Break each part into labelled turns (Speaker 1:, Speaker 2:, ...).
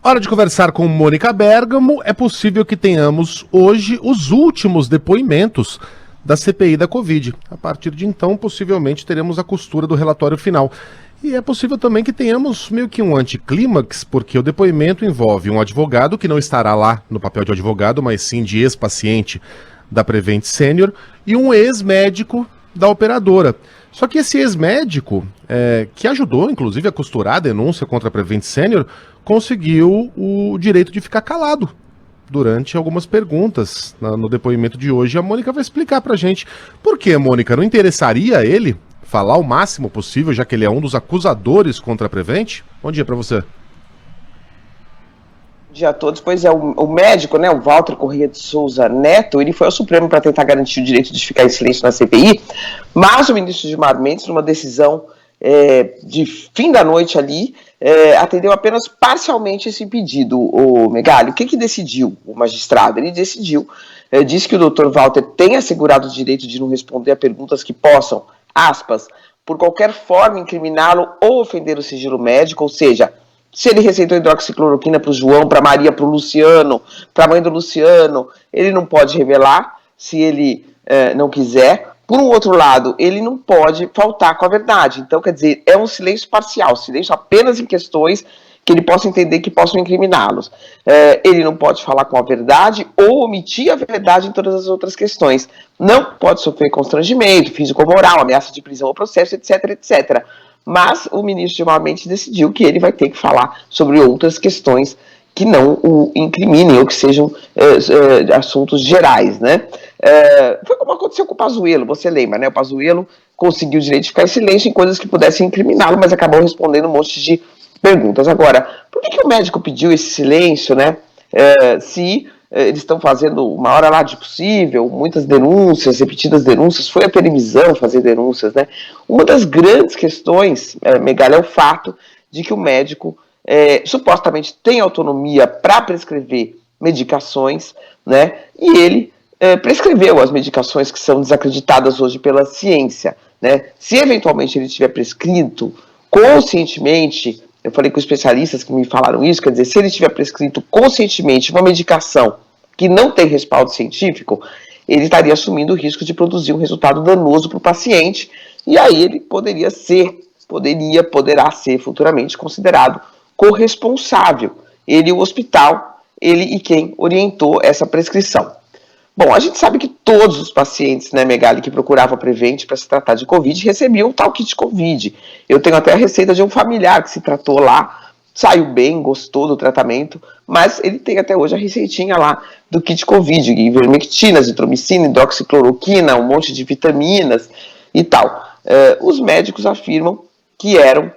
Speaker 1: Hora de conversar com Mônica Bergamo. É possível que tenhamos hoje os últimos depoimentos da CPI da Covid. A partir de então, possivelmente teremos a costura do relatório final. E é possível também que tenhamos meio que um anticlímax, porque o depoimento envolve um advogado que não estará lá no papel de advogado, mas sim de ex-paciente da Prevent Senior, e um ex-médico da operadora. Só que esse ex-médico, que ajudou, inclusive, a costurar a denúncia contra a Prevent Senior, conseguiu o direito de ficar calado durante algumas perguntas no depoimento de hoje. A Mônica vai explicar pra gente por que, Mônica, não interessaria a ele falar o máximo possível, já que ele é um dos acusadores contra a Prevent? Bom dia pra você.
Speaker 2: Bom dia a todos. Pois é, o médico, né, o Walter Corrêa de Souza Neto, ele foi ao Supremo para tentar garantir o direito de ficar em silêncio na CPI, mas o ministro Gilmar Mendes, numa decisão de fim da noite ali, atendeu apenas parcialmente esse pedido. O Megali, o que decidiu o magistrado? Ele decidiu, disse que o doutor Walter tem assegurado o direito de não responder a perguntas que possam, aspas, por qualquer forma incriminá-lo ou ofender o sigilo médico, ou seja, se ele receitou hidroxicloroquina para o João, para a Maria, para o Luciano, para a mãe do Luciano, ele não pode revelar se ele não quiser. Por um outro lado, ele não pode faltar com a verdade. Então, quer dizer, é um silêncio parcial, silêncio apenas em questões que ele possa entender que possam incriminá-los. Ele não pode falar com a verdade ou omitir a verdade em todas as outras questões. Não pode sofrer constrangimento, físico ou moral, ameaça de prisão ou processo, etc, etc. Mas o ministro Gilmar Mendes decidiu que ele vai ter que falar sobre outras questões que não o incriminem ou que sejam assuntos gerais, né? Foi como aconteceu com o Pazuello, você lembra, né? O Pazuello conseguiu o direito de ficar em silêncio em coisas que pudessem incriminá-lo, mas acabou respondendo um monte de perguntas. Agora, por que o médico pediu esse silêncio, né? Se eles estão fazendo o maior alarde possível, muitas denúncias, repetidas denúncias, foi a televisão fazer denúncias, né? Uma das grandes questões, Megali, é o fato de que o médico supostamente tem autonomia para prescrever medicações, né? E ele prescreveu as medicações que são desacreditadas hoje pela ciência, né? Se eventualmente ele tiver prescrito conscientemente, eu falei com especialistas que me falaram isso, quer dizer, se ele tiver prescrito conscientemente uma medicação que não tem respaldo científico, ele estaria assumindo o risco de produzir um resultado danoso para o paciente, e aí ele poderá ser futuramente considerado corresponsável, ele o hospital, ele e quem orientou essa prescrição. Bom, a gente sabe que todos os pacientes, né, Megali, que procuravam a Prevent para se tratar de Covid, recebiam o tal kit Covid. Eu tenho até a receita de um familiar que se tratou lá, saiu bem, gostou do tratamento, mas ele tem até hoje a receitinha lá do kit Covid, ivermectina, azitromicina, hidroxicloroquina, um monte de vitaminas e tal. Os médicos afirmam que eram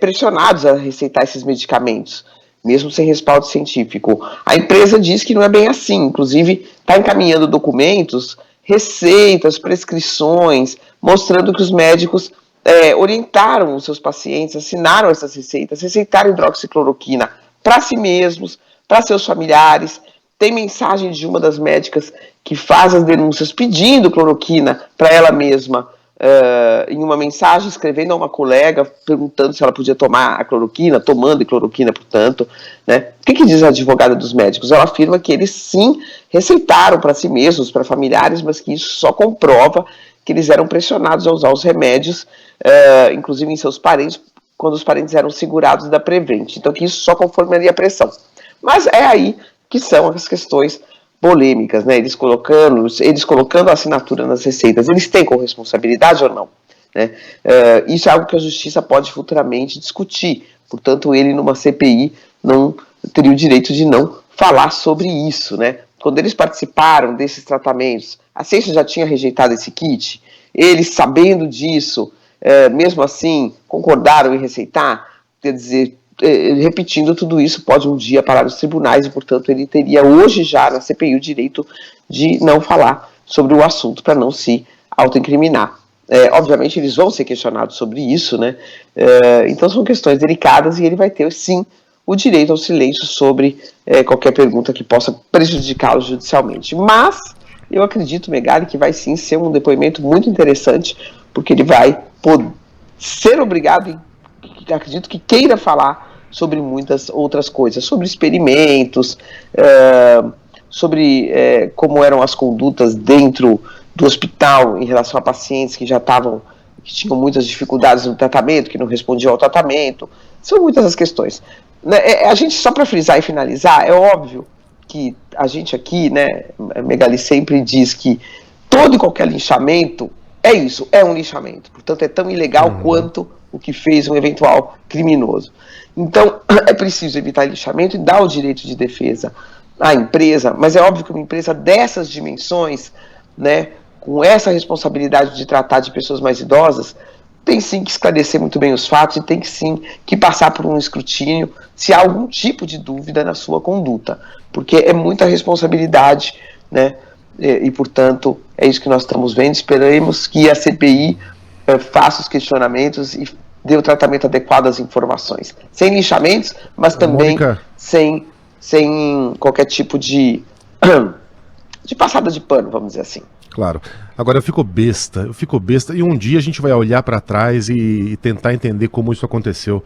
Speaker 2: pressionados a receitar esses medicamentos, mesmo sem respaldo científico. A empresa diz que não é bem assim, inclusive está encaminhando documentos, receitas, prescrições, mostrando que os médicos orientaram os seus pacientes, assinaram essas receitas, receitaram hidroxicloroquina para si mesmos, para seus familiares. Tem mensagem de uma das médicas que faz as denúncias pedindo cloroquina para ela mesma, em uma mensagem, escrevendo a uma colega, perguntando se ela podia tomar a cloroquina, tomando cloroquina, portanto, né? O que diz a advogada dos médicos? Ela afirma que eles sim receitaram para si mesmos, para familiares, mas que isso só comprova que eles eram pressionados a usar os remédios, inclusive em seus parentes, quando os parentes eram segurados da Prevent. Então, que isso só conformaria a pressão. Mas é aí que são as questões polêmicas, né? Eles colocando a assinatura nas receitas, eles têm corresponsabilidade ou não? Né? Isso é algo que a justiça pode futuramente discutir. Portanto, ele numa CPI não teria o direito de não falar sobre isso, né? Quando eles participaram desses tratamentos, a ciência já tinha rejeitado esse kit, eles sabendo disso, mesmo assim, concordaram em receitar, quer dizer, repetindo tudo isso, pode um dia parar nos tribunais e, portanto, ele teria hoje já na CPI o direito de não falar sobre o assunto para não se autoincriminar. Obviamente, eles vão ser questionados sobre isso, né? Então, são questões delicadas e ele vai ter, sim, o direito ao silêncio sobre qualquer pergunta que possa prejudicá-lo judicialmente. Mas eu acredito, Megali, que vai sim ser um depoimento muito interessante, porque ele vai ser obrigado, acredito que queira falar sobre muitas outras coisas, sobre experimentos, sobre como eram as condutas dentro do hospital em relação a pacientes que que tinham muitas dificuldades no tratamento, que não respondiam ao tratamento. São muitas as questões. A gente, só para frisar e finalizar, é óbvio que a gente aqui, né, Megali sempre diz que todo e qualquer linchamento é isso, é um linchamento. Portanto, é tão ilegal quanto o que fez um eventual criminoso. Então, é preciso evitar linchamento e dar o direito de defesa à empresa, mas é óbvio que uma empresa dessas dimensões, né, com essa responsabilidade de tratar de pessoas mais idosas, tem sim que esclarecer muito bem os fatos e tem que sim que passar por um escrutínio se há algum tipo de dúvida na sua conduta, porque é muita responsabilidade, né, e portanto é isso que nós estamos vendo. Esperamos que a CPI faça os questionamentos e dê o tratamento adequado às informações, sem linchamentos, mas também sem qualquer tipo de passada de pano, vamos dizer assim.
Speaker 1: Claro. Agora eu fico besta e um dia a gente vai olhar para trás e tentar entender como isso aconteceu.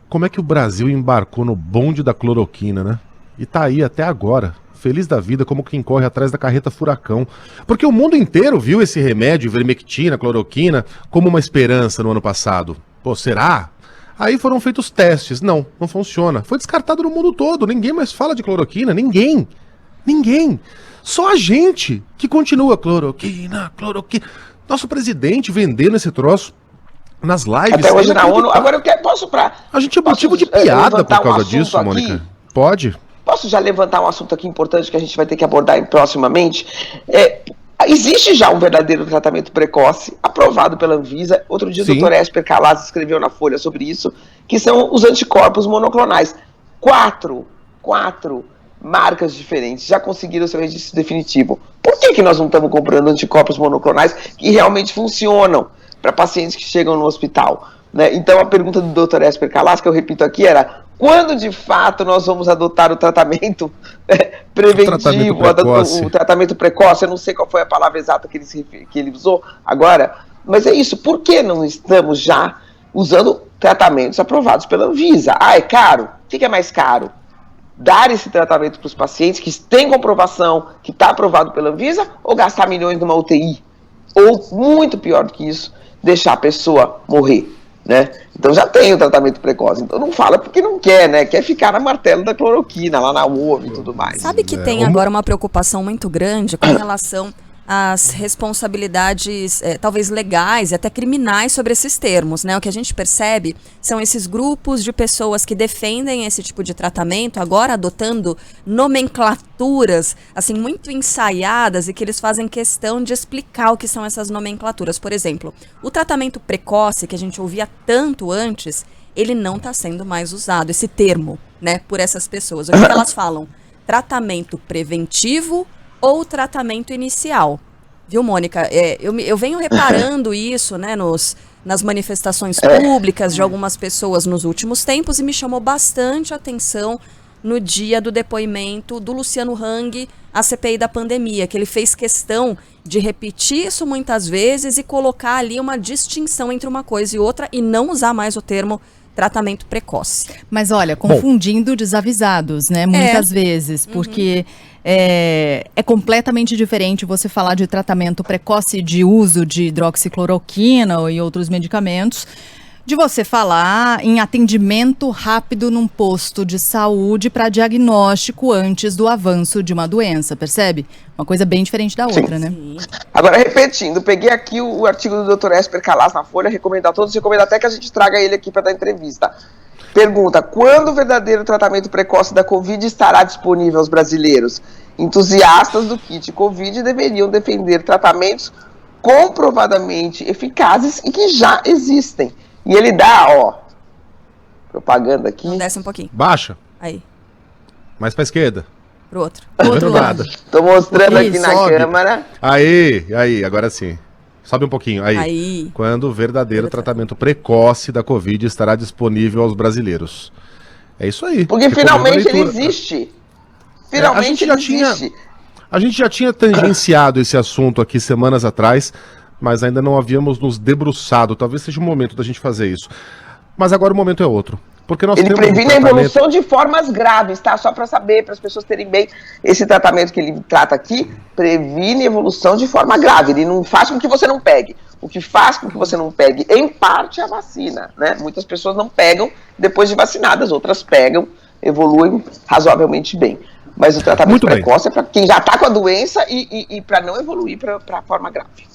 Speaker 1: Como é que o Brasil embarcou no bonde da cloroquina, né? E tá aí até agora, feliz da vida, como quem corre atrás da carreta furacão. Porque o mundo inteiro viu esse remédio, ivermectina, cloroquina, como uma esperança no ano passado. Pô, será? Aí foram feitos testes. Não funciona. Foi descartado no mundo todo. Ninguém mais fala de cloroquina. Ninguém. Só a gente que continua cloroquina. Nosso presidente vendendo esse troço nas lives.
Speaker 2: Até hoje na ONU. Agora
Speaker 1: a gente é motivo de piada por causa disso, Mônica. Pode?
Speaker 2: Posso já levantar um assunto aqui importante que a gente vai ter que abordar proximamente? Existe já um verdadeiro tratamento precoce aprovado pela Anvisa. Outro dia o Dr. Esper Calaz escreveu na Folha sobre isso, que são os anticorpos monoclonais. Quatro marcas diferentes já conseguiram seu registro definitivo. Por que nós não estamos comprando anticorpos monoclonais que realmente funcionam para pacientes que chegam no hospital? Né? Então a pergunta do Dr. Esper Calaz, que eu repito aqui, era: quando de fato nós vamos adotar o tratamento preventivo, o tratamento precoce? Eu não sei qual foi a palavra exata que ele usou agora, mas é isso. Por que não estamos já usando tratamentos aprovados pela Anvisa? É caro? O que é mais caro? Dar esse tratamento para os pacientes que têm comprovação que está aprovado pela Anvisa, ou gastar milhões numa UTI? Ou, muito pior do que isso, deixar a pessoa morrer? Né? Então já tem o tratamento precoce, então não fala porque não quer, né? Quer ficar na martelo da cloroquina, lá na UOM e tudo mais.
Speaker 3: Sabe que tem agora uma preocupação muito grande com relação às responsabilidades, talvez legais e até criminais sobre esses termos, né? O que a gente percebe são esses grupos de pessoas que defendem esse tipo de tratamento, agora adotando nomenclaturas, assim, muito ensaiadas, e que eles fazem questão de explicar o que são essas nomenclaturas. Por exemplo, o tratamento precoce, que a gente ouvia tanto antes, ele não está sendo mais usado, esse termo, né, por essas pessoas. O que elas falam? Tratamento preventivo ou tratamento inicial. Viu, Mônica? Eu venho reparando isso, né, nas manifestações públicas de algumas pessoas nos últimos tempos, e me chamou bastante a atenção no dia do depoimento do Luciano Hang à CPI da pandemia, que ele fez questão de repetir isso muitas vezes e colocar ali uma distinção entre uma coisa e outra e não usar mais o termo tratamento precoce.
Speaker 4: Mas olha, confundindo desavisados, né, muitas vezes, porque é completamente diferente você falar de tratamento precoce de uso de hidroxicloroquina e outros medicamentos, de você falar em atendimento rápido num posto de saúde para diagnóstico antes do avanço de uma doença, percebe? Uma coisa bem diferente da outra, né?
Speaker 2: Agora, repetindo, peguei aqui o artigo do Dr. Esper Calaz na Folha, recomendo a todos, recomendo até que a gente traga ele aqui para dar entrevista. Pergunta: quando o verdadeiro tratamento precoce da Covid estará disponível aos brasileiros? Entusiastas do kit Covid deveriam defender tratamentos comprovadamente eficazes e que já existem. E ele dá, propaganda aqui.
Speaker 3: Desce um pouquinho.
Speaker 1: Baixa.
Speaker 3: Aí.
Speaker 1: Mais pra esquerda.
Speaker 3: Pro outro.
Speaker 1: Pro outro lado.
Speaker 2: Tô mostrando aqui na câmera.
Speaker 1: Aí, agora sim. Sobe um pouquinho.
Speaker 3: Aí.
Speaker 1: Quando o verdadeiro tratamento precoce da Covid estará disponível aos brasileiros. É isso aí.
Speaker 2: Porque finalmente ele existe. Finalmente ele existe.
Speaker 1: A gente já tinha tangenciado esse assunto aqui semanas atrás, mas ainda não havíamos nos debruçado. Talvez seja o momento da gente fazer isso. Mas agora o momento é outro. Porque nós
Speaker 2: ele
Speaker 1: temos um
Speaker 2: previne a
Speaker 1: tratamento...
Speaker 2: evolução de formas graves, tá? Só para saber, para as pessoas terem bem, esse tratamento que ele trata aqui previne evolução de forma grave. Ele não faz com que você não pegue. O que faz com que você não pegue, em parte, é a vacina, né? Muitas pessoas não pegam depois de vacinadas, outras pegam, evoluem razoavelmente bem. Mas o tratamento precoce é para quem já está com a doença e para não evoluir para a forma grave.